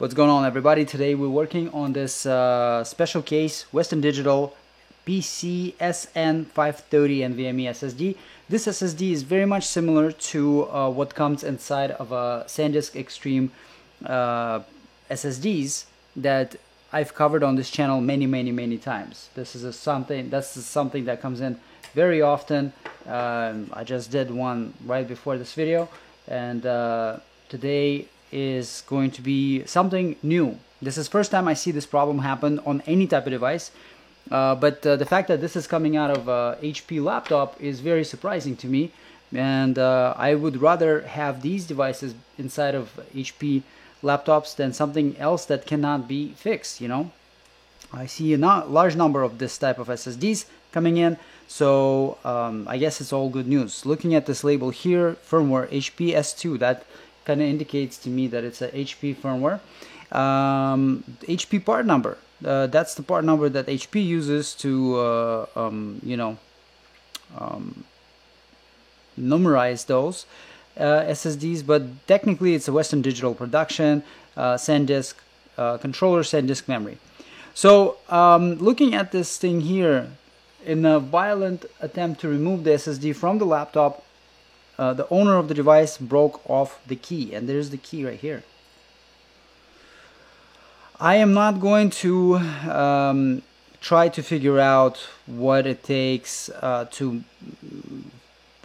What's going on, everybody? Today we're working on this special case Western Digital PCSN530 NVMe SSD. This SSD is very much similar to what comes inside of a SanDisk Extreme SSDs that I've covered on this channel many times. This is something that comes in very often. I just did one right before this video, and today is going to be something new. This is first time I see this problem happen on any type of device, but the fact that this is coming out of a HP laptop is very surprising to me, and I would rather have these devices inside of HP laptops than something else that cannot be fixed, you know. I see a large number of this type of SSDs coming in, so I guess it's all good news. Looking at this label here, firmware HP S2, that kind of indicates to me that it's a HP firmware. HP part number, that's the part number that HP uses to numerize those SSDs, but technically it's a Western Digital production, SanDisk controller, SanDisk memory. So looking at this thing here, in a violent attempt to remove the SSD from the laptop, the owner of the device broke off the key, and there's the key right here. I am not going to try to figure out what it takes to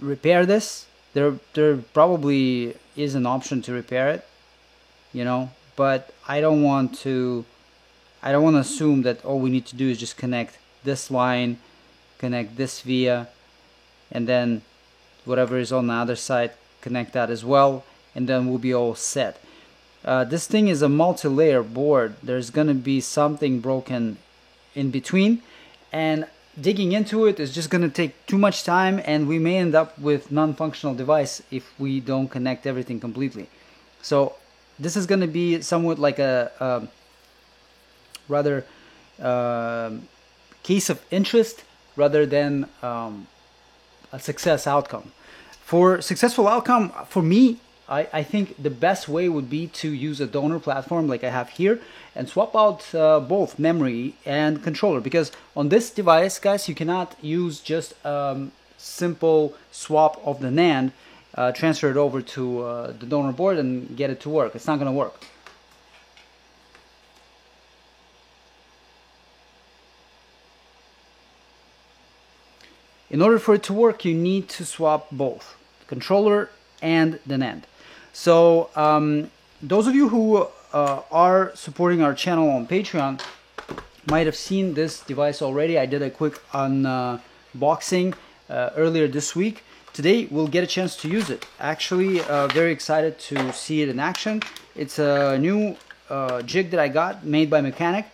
repair this. There probably is an option to repair it, you know, but I don't want to assume that all we need to do is just connect this line, connect this via, and then whatever is on the other side, connect that as well, and then we'll be all set. This thing is a multi-layer board. There's gonna be something broken in between, and digging into it is just gonna take too much time, and we may end up with non-functional device if we don't connect everything completely. So this is gonna be somewhat like a rather case of interest rather than a success outcome. For successful outcome, for me, I think the best way would be to use a donor platform like I have here and swap out both memory and controller, because on this device, guys, you cannot use just simple swap of the NAND, transfer it over to the donor board and get it to work. It's not going to work. In order for it to work, you need to swap both controller and the NAND. So those of you who are supporting our channel on Patreon might have seen this device already. I did a quick unboxing earlier this week. Today we'll get a chance to use it. Actually, very excited to see it in action. It's a new jig that I got, made by Mechanic,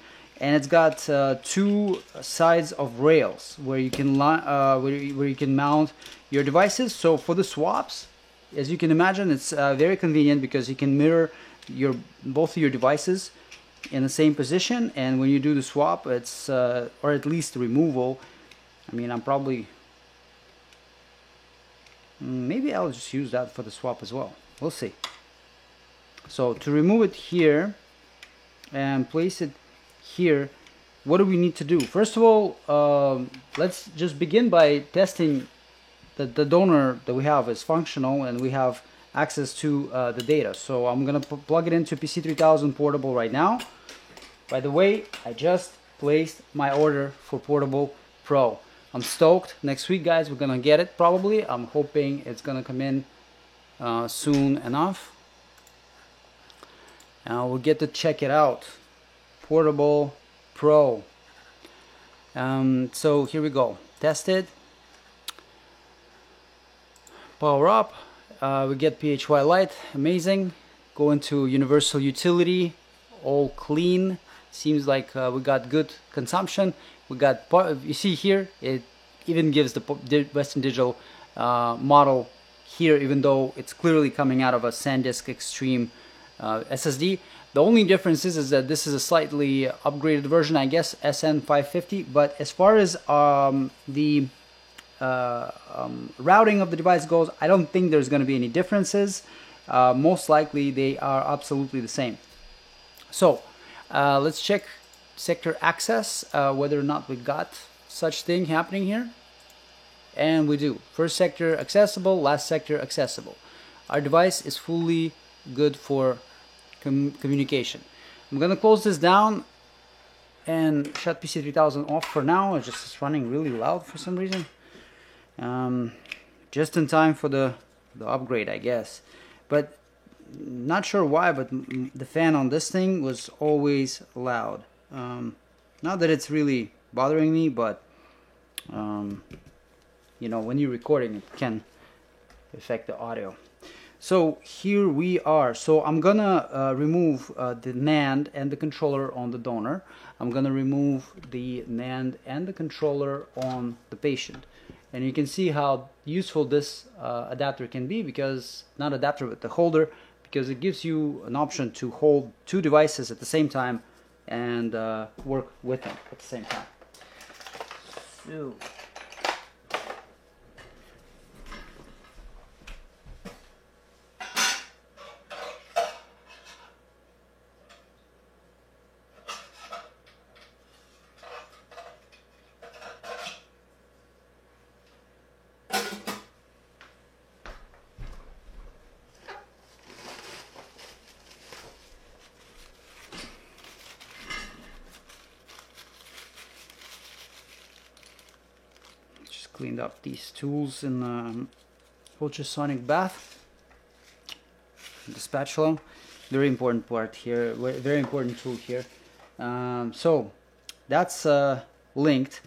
and it's got two sides of rails where you can mount your devices. So for the swaps, as you can imagine, it's very convenient because you can mirror both of your devices in the same position, and when you do the swap, it's or at least the removal, I mean, I'm probably maybe I'll just use that for the swap as well. We'll see. So to remove it here and place it here, what do we need to do? First of all, let's just begin by testing that the donor that we have is functional and we have access to the data. So I'm gonna plug it into PC3000 Portable right now. By the way, I just placed my order for Portable Pro. I'm stoked. Next week, guys, we're gonna get it probably. I'm hoping it's gonna come in soon enough. Now we'll get to check it out. Portable Pro. So here we go. Test it. Power up. We get PHY light. Amazing. Go into universal utility. All clean. Seems like we got good consumption. We got, you see here, it even gives the Western Digital model here, even though it's clearly coming out of a SanDisk Extreme SSD. The only difference is that this is a slightly upgraded version, I guess, SN550. But as far as the routing of the device goes, I don't think there's going to be any differences. Most likely they are absolutely the same. So let's check sector access, whether or not we got such thing happening here. And we do. First sector accessible, last sector accessible. Our device is fully good for communication. I'm gonna close this down and shut PC3000 off for now. It's just running really loud for some reason. Just in time for the upgrade, I guess. But not sure why, but the fan on this thing was always loud. Not that it's really bothering me, but you know, when you're recording, it can affect the audio. So here we are. So I'm gonna remove the NAND and the controller on the donor. I'm gonna remove the NAND and the controller on the patient. And you can see how useful this adapter can be, because, not adapter, but the holder, because it gives you an option to hold two devices at the same time and work with them at the same time. So cleaned up these tools in ultrasonic bath. The spatula, very important part here, very important tool here. So that's linked.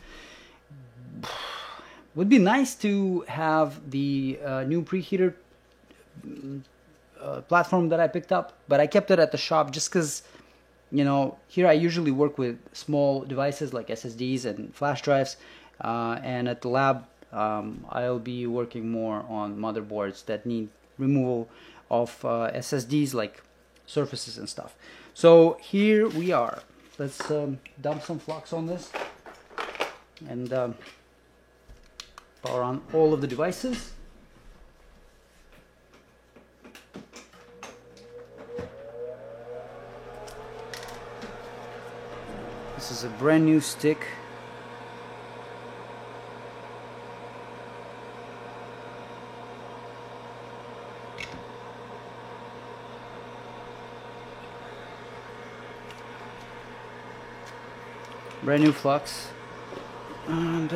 Would be nice to have the new preheater platform that I picked up, but I kept it at the shop just because, you know, here I usually work with small devices like SSDs and flash drives. And at the lab, I'll be working more on motherboards that need removal of SSDs, like surfaces and stuff. So here we are. Let's dump some flux on this and power on all of the devices. This is a brand new stick. Brand new flux, and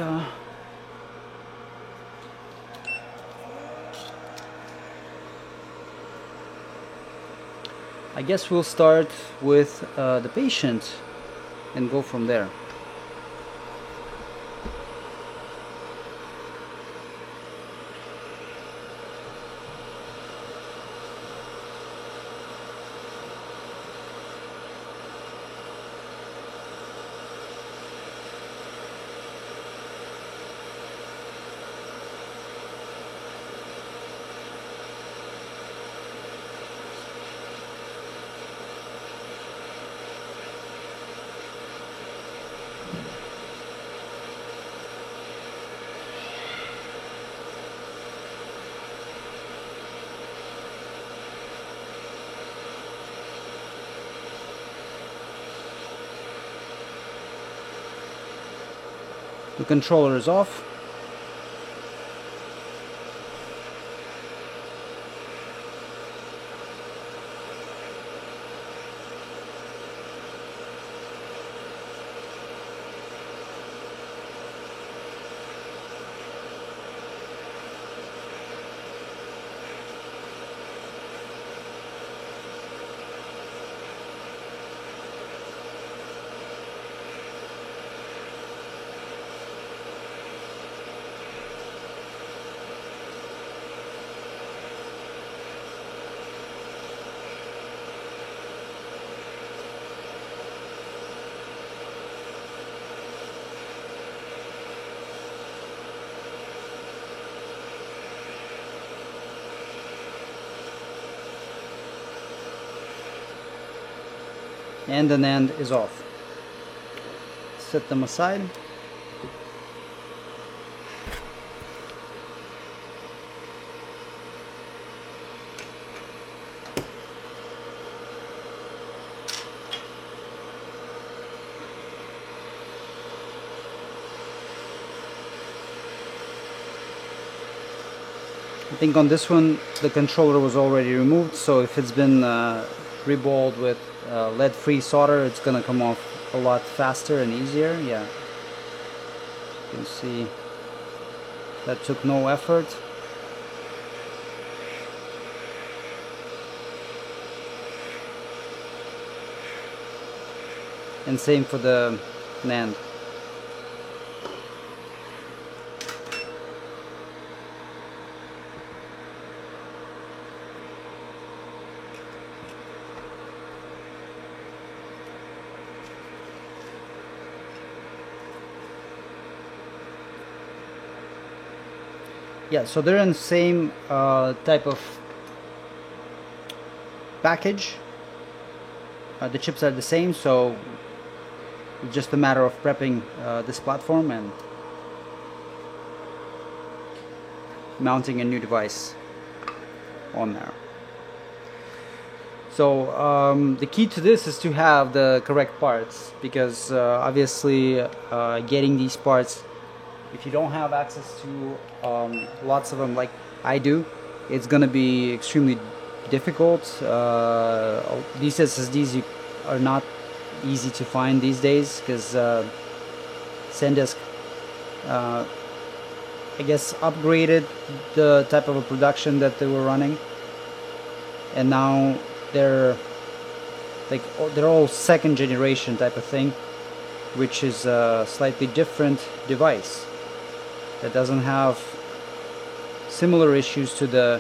I guess we'll start with the patient and go from there. The controller is off. And the NAND is off. Set them aside. think on this one the controller was already removed, so if it's been reballed with lead-free solder, it's gonna come off a lot faster and easier. Yeah, you can see that took no effort. And same for the NAND. Yeah, so they're in the same type of package. The chips are the same, so it's just a matter of prepping this platform and mounting a new device on there. So the key to this is to have the correct parts, because obviously getting these parts, if you don't have access to lots of them like I do, it's gonna be extremely difficult. These SSDs are not easy to find these days, because SanDisk I guess upgraded the type of a production that they were running, and now they're all second generation type of thing, which is a slightly different device that doesn't have similar issues to the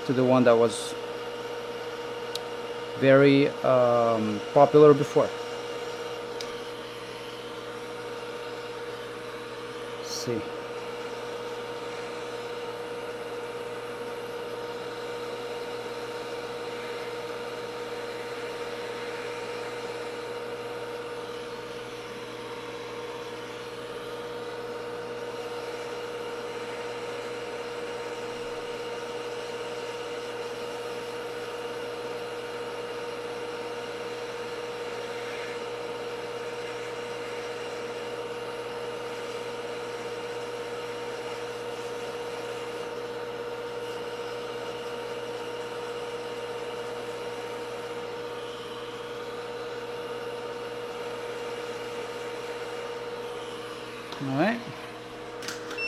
one that was very popular before. Let's see. All right,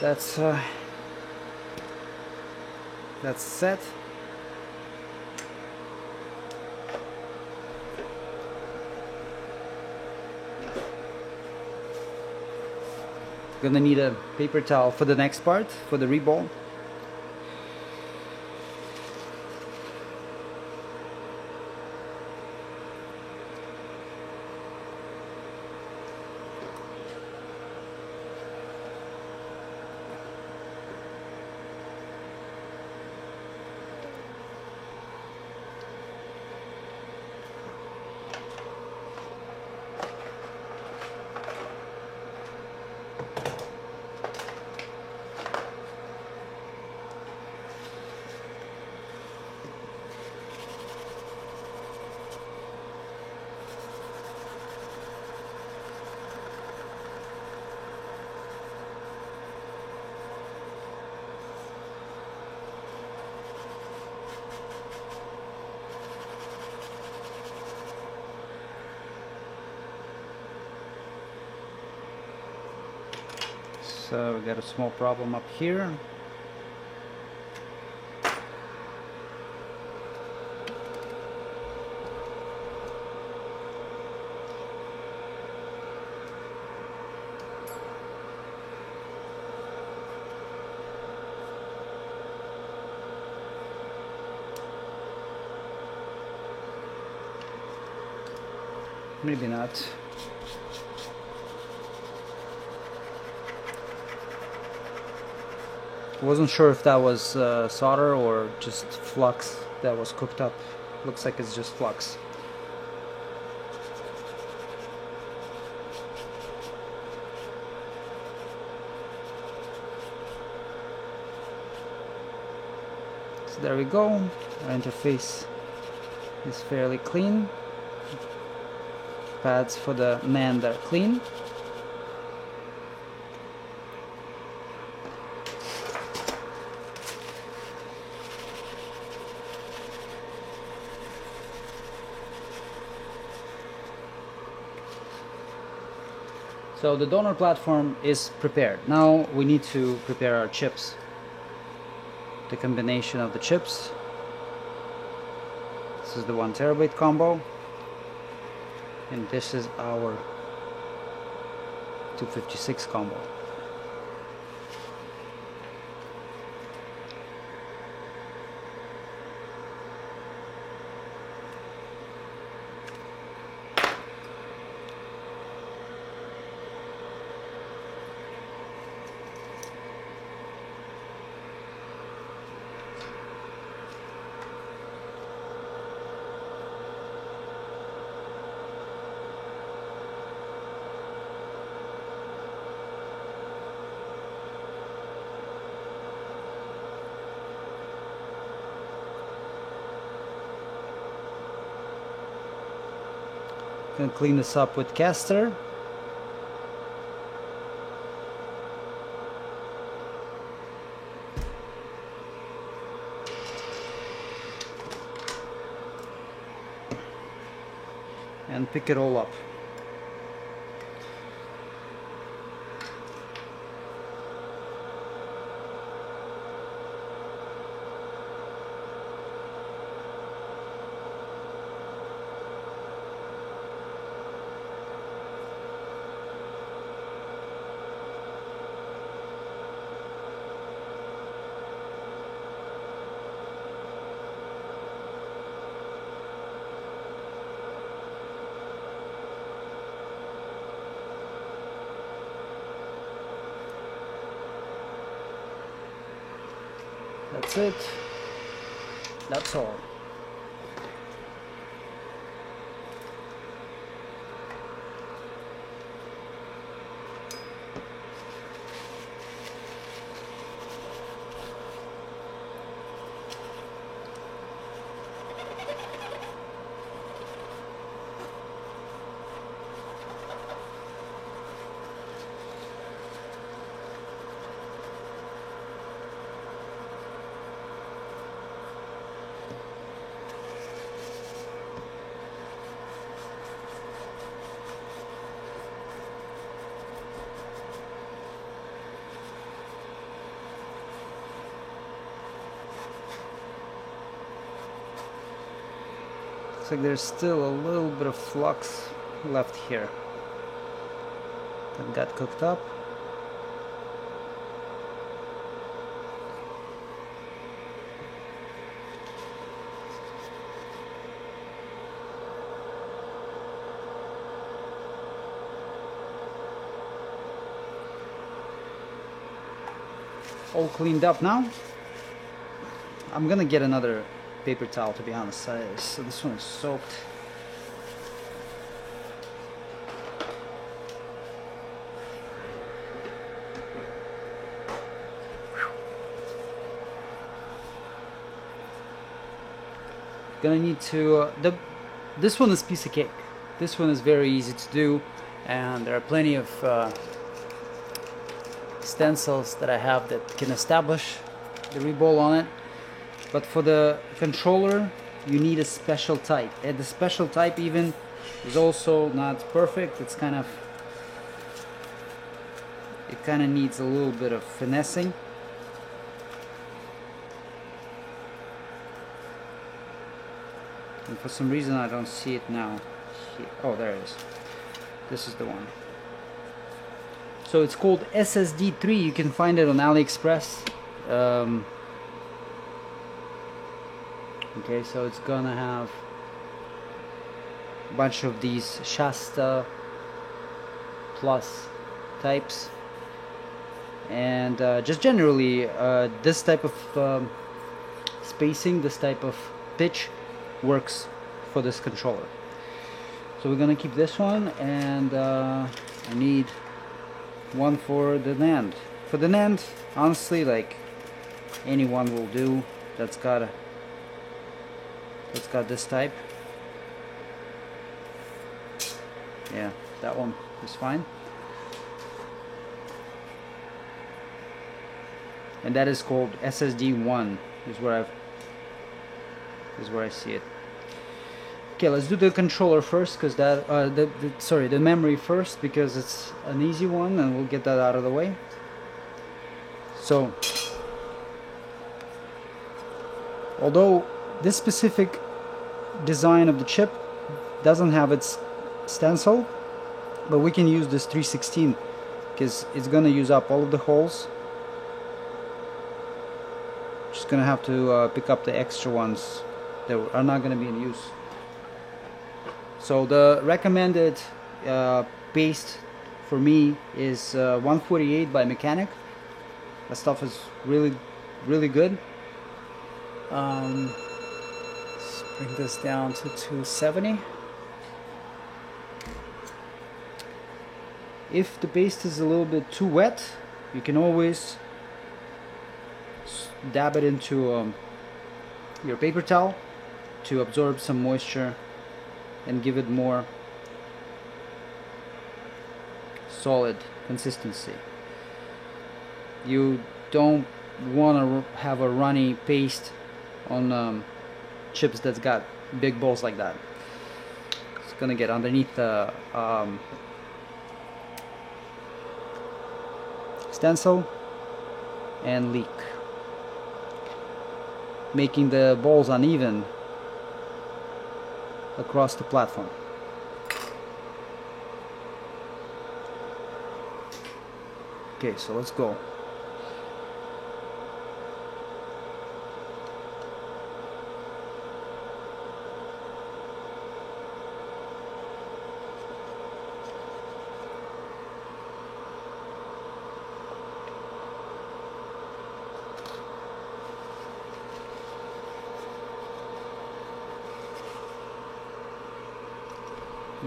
that's set. Gonna need a paper towel for the next part, for the reball. So we got a small problem up here. Maybe not. Wasn't sure if that was solder or just flux that was cooked up. Looks like it's just flux. So there we go. Our interface is fairly clean. Pads for the NAND are clean. So the donor platform is prepared. Now we need to prepare our chips. The combination of the chips. This is the 1 terabyte combo, and this is our 256 combo. Gonna clean this up with Caster. And pick it all up. That's it. That's all. Looks like there's still a little bit of flux left here that got cooked up. All cleaned up now. I'm gonna get another paper towel, to be honest. So this one is soaked. Gonna need to this one is piece of cake. This one is very easy to do, and there are plenty of stencils that I have that can establish the reball on it. But for the controller, you need a special type, and the special type even is also not perfect. It's kind of, it kind of needs a little bit of finessing. And for some reason I don't see it now. Oh, there it is. This is the one. So it's called SSD3. You can find it on AliExpress. Okay, so it's gonna have a bunch of these Shasta Plus types, and just generally this type of spacing, this type of pitch works for this controller. So we're gonna keep this one, and I need one for the NAND. For the NAND, honestly, like any one will do. That's got this type. Yeah, that one is fine. And that is called SSD1. Is where I see it. Okay, let's do the controller first, because that sorry, the memory first, because it's an easy one, and we'll get that out of the way. So, although this specific design of the chip doesn't have its stencil, but we can use this 316 because it's gonna use up all of the holes. Just gonna have to pick up the extra ones that are not gonna be in use. So the recommended paste for me is 148 by Mechanic. That stuff is really good. Let's bring this down to 270. If the paste is a little bit too wet, you can always dab it into your paper towel to absorb some moisture and give it more solid consistency. You don't want to have a runny paste on chips that's got big balls like that. It's gonna get underneath the stencil and leak, making the balls uneven across the platform. Okay, so let's go.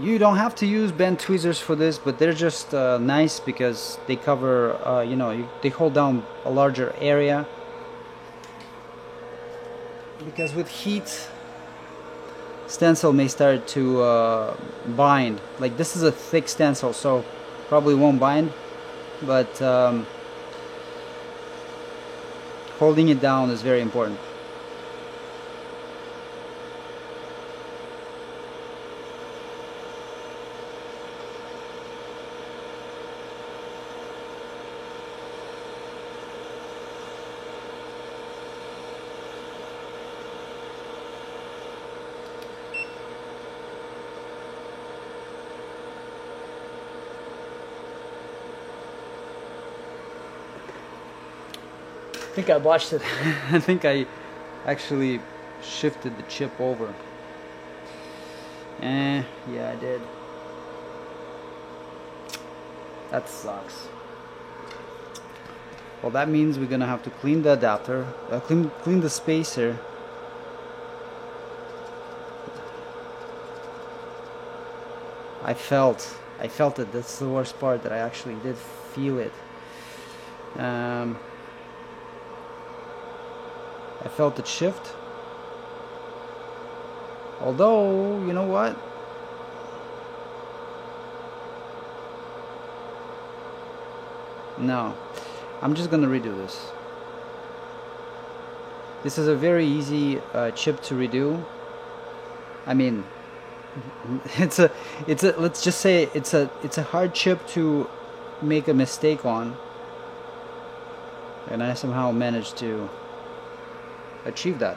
You don't have to use bend tweezers for this, but they're just nice because they cover, you know, they hold down a larger area. Because with heat, stencil may start to bind. Like this is a thick stencil, so probably won't bind, but holding it down is very important. I think I botched it. I think I actually shifted the chip over. Yeah, I did. That sucks. Well, that means we're gonna have to clean the adapter, clean the spacer. I felt it. That's the worst part, that I actually did feel it. I felt it shift. Although, you know what? No. I'm just gonna redo this. This is a very easy chip to redo. I mean, it's a let's just say it's a hard chip to make a mistake on. And I somehow managed to achieve that.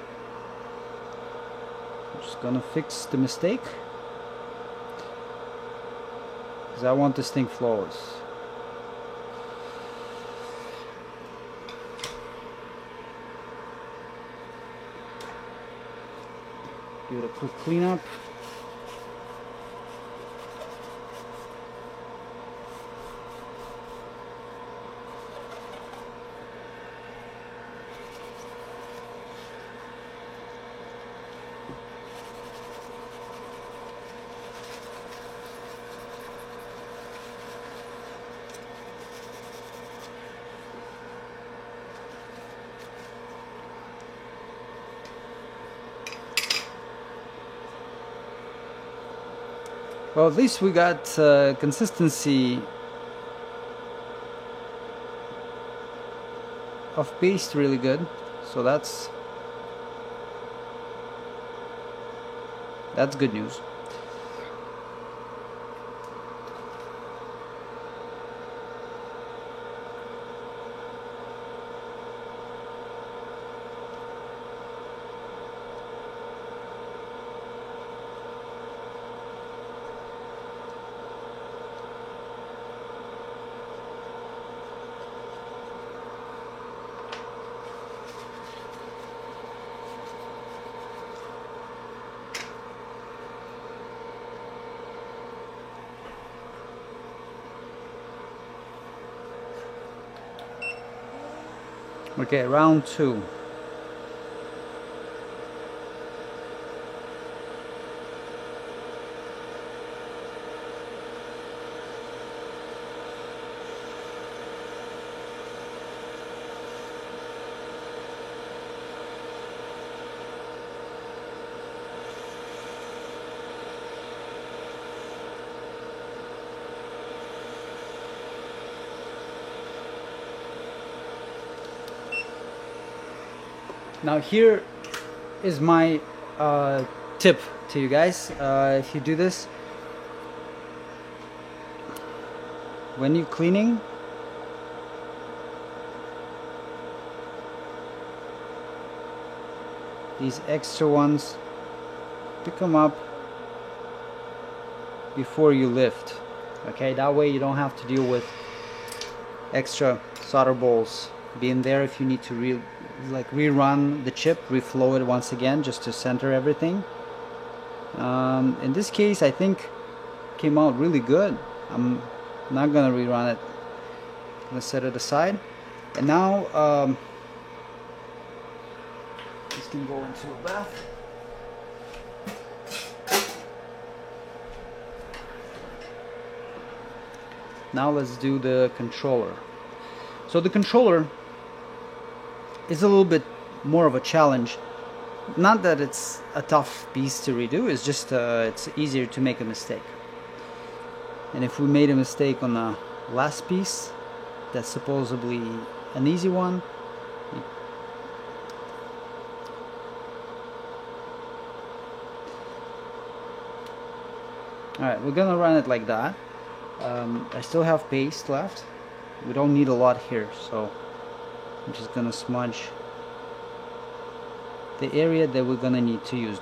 I'm just gonna fix the mistake because I want this thing flawless. Give it a quick cleanup. Well, at least we got consistency of paste really good, so that's That's good news. Okay, round 2. Now here is my tip to you guys. If you do this, when you're cleaning, these extra ones, pick them up before you lift. Okay, that way you don't have to deal with extra solder balls being there if you need to rerun the chip, reflow it once again just to center everything. In this case, I think came out really good. I'm not gonna rerun it. I'm gonna set it aside, and now this can go into a bath. Now let's do the controller. So the controller is a little bit more of a challenge. Not that it's a tough piece to redo, it's just it's easier to make a mistake. And if we made a mistake on the last piece, that's supposedly an easy one, alright, we're gonna run it like that. I still have paste left. We don't need a lot here, so I'm just gonna smudge the area that we're gonna need to use.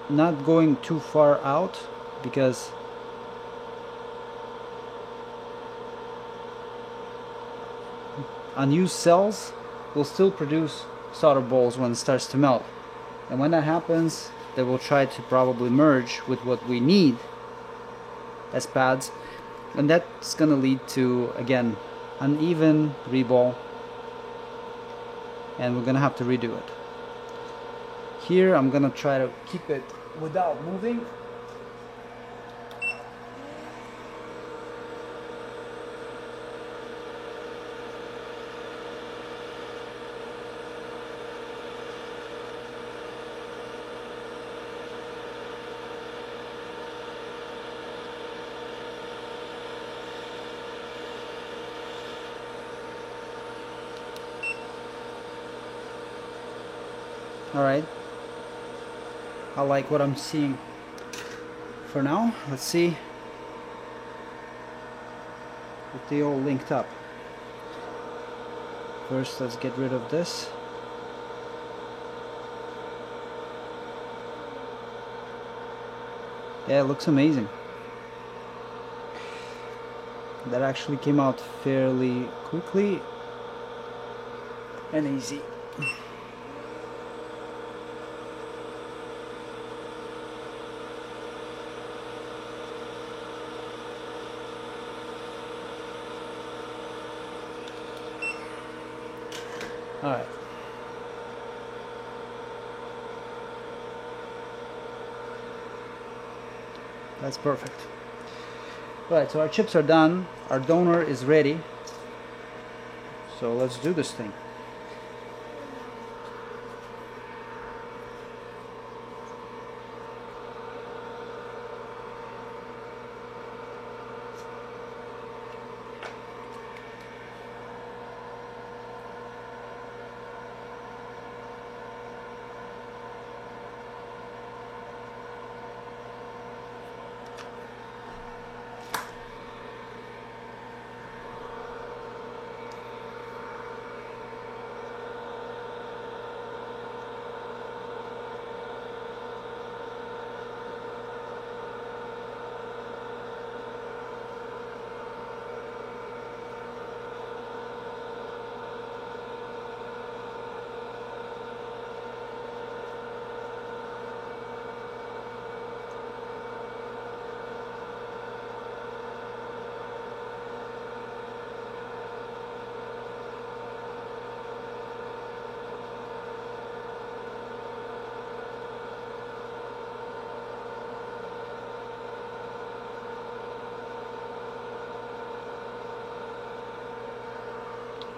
Not going too far out, because unused cells will still produce solder balls when it starts to melt, and when that happens, they will try to probably merge with what we need as pads, and that's gonna lead to, again, uneven reball, and we're gonna have to redo it. Here I'm gonna try to keep it without moving. Alright, I like what I'm seeing for now. Let's see if they all linked up. First, let's get rid of this. Yeah, it looks amazing. That actually came out fairly quickly and easy. All right. That's perfect. All right, so our chips are done. Our donor is ready. So let's do this thing.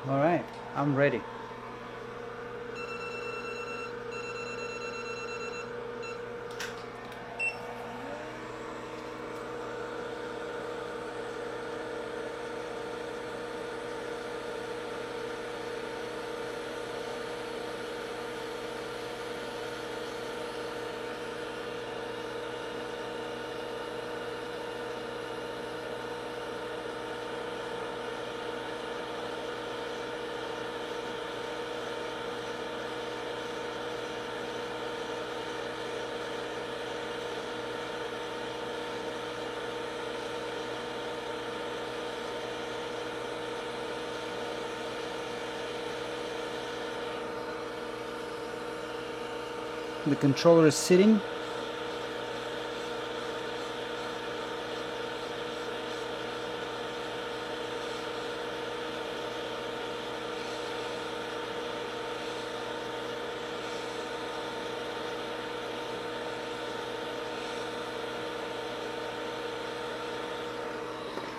All right, I'm ready. The controller is sitting.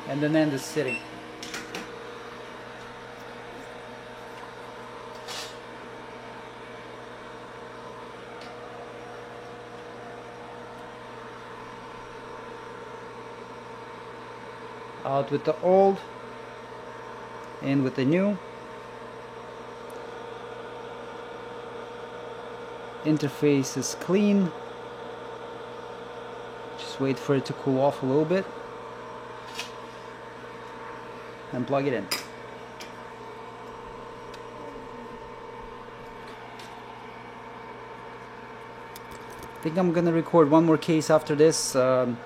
And the NAND is sitting. Out with the old, in with the new. Interface is clean. Just wait for it to cool off a little bit and plug it in. I think I'm gonna record one more case after this. Got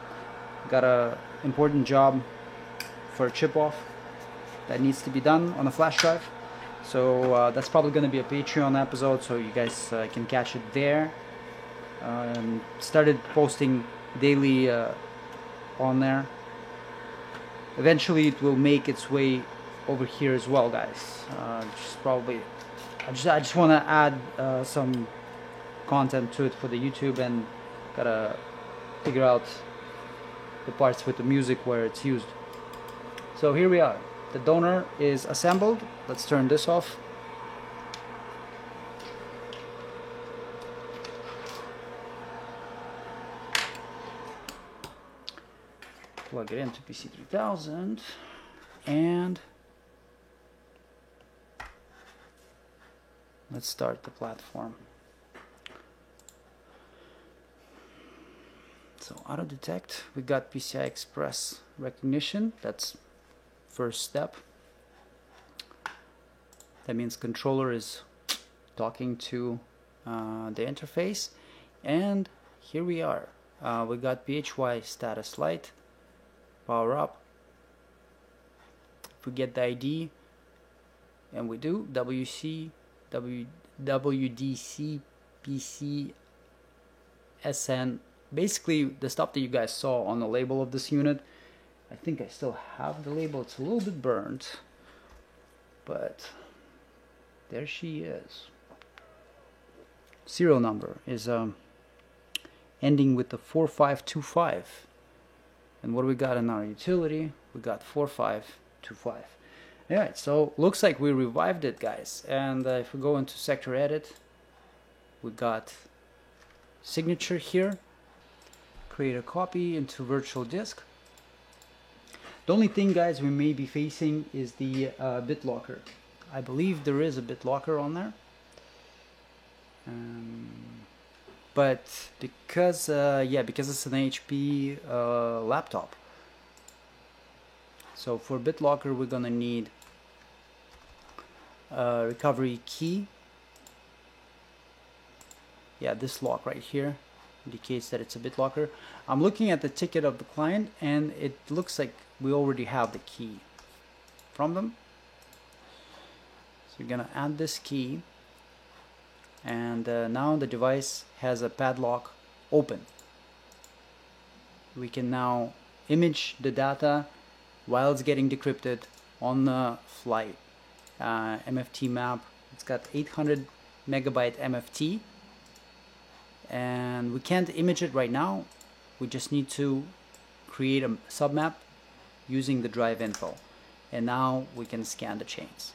a important job for a chip off that needs to be done on a flash drive, so that's probably going to be a Patreon episode, so you guys can catch it there. Started posting daily on there. Eventually it will make its way over here as well, guys. Just probably I just want to add some content to it for the YouTube, and gotta figure out the parts with the music where it's used. So here we are. The donor is assembled. Let's turn this off. Plug it into PC3000 and let's start the platform. So auto detect, we got PCI Express recognition. That's first step. That means controller is talking to the interface, and here we are. We got PHY status light, power up. If we get the ID, and we do, WDC PC SN, basically the stuff that you guys saw on the label of this unit. I think I still have the label. It's a little bit burnt, but there she is. Serial number is ending with the 4525. And what do we got in our utility? We got 4525. Alright, so looks like we revived it, guys. And if we go into sector edit, we got signature here. Create a copy into virtual disk. The only thing, guys, we may be facing is the BitLocker. I believe there is a BitLocker on there. But because because it's an HP laptop, so for BitLocker we're gonna need a recovery key. Yeah, this lock right here indicates that it's a BitLocker. I'm looking at the ticket of the client, and it looks like we already have the key from them. So we're gonna add this key, and now the device has a padlock open. We can now image the data while it's getting decrypted on the flight. MFT map, it's got 800 megabyte MFT, and we can't image it right now. We just need to create a submap using the drive info, and now we can scan the chains.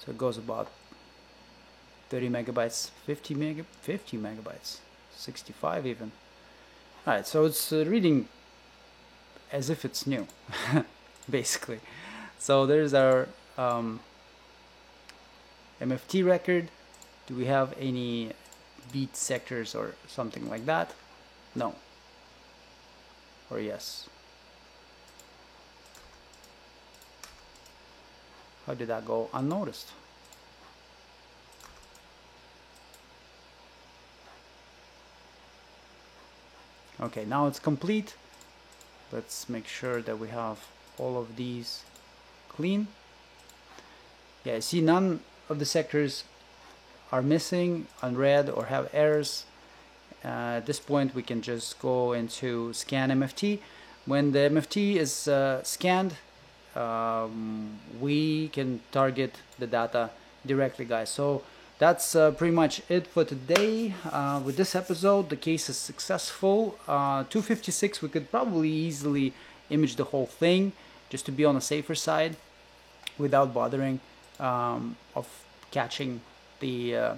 So it goes about 30 megabytes, 50 megabytes, 65 even. All right, so it's reading as if it's new, basically. So there's our MFT record. Do we have any beat sectors or something like that? No. Or yes? How did that go unnoticed? Okay, now it's complete. Let's make sure that we have all of these clean. Yeah, see, none of the sectors are missing, unread, or have errors. At this point, we can just go into scan MFT. When the MFT is scanned, we can target the data directly, guys. So that's pretty much it for today. With this episode, the case is successful. 256, we could probably easily image the whole thing just to be on the safer side without bothering of catching the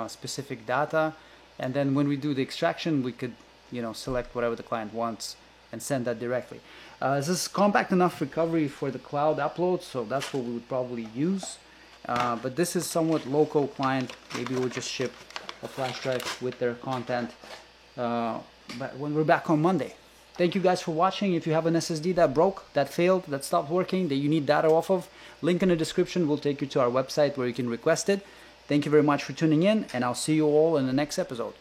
specific data. And then when we do the extraction, we could, select whatever the client wants and send that directly. This is compact enough recovery for the cloud upload, so that's what we would probably use. But this is somewhat local client. Maybe we'll just ship a flash drive with their content but when we're back on Monday. Thank you guys for watching. If you have an SSD that broke, that failed, that stopped working, that you need data off of, link in the description will take you to our website where you can request it. Thank you very much for tuning in, and I'll see you all in the next episode.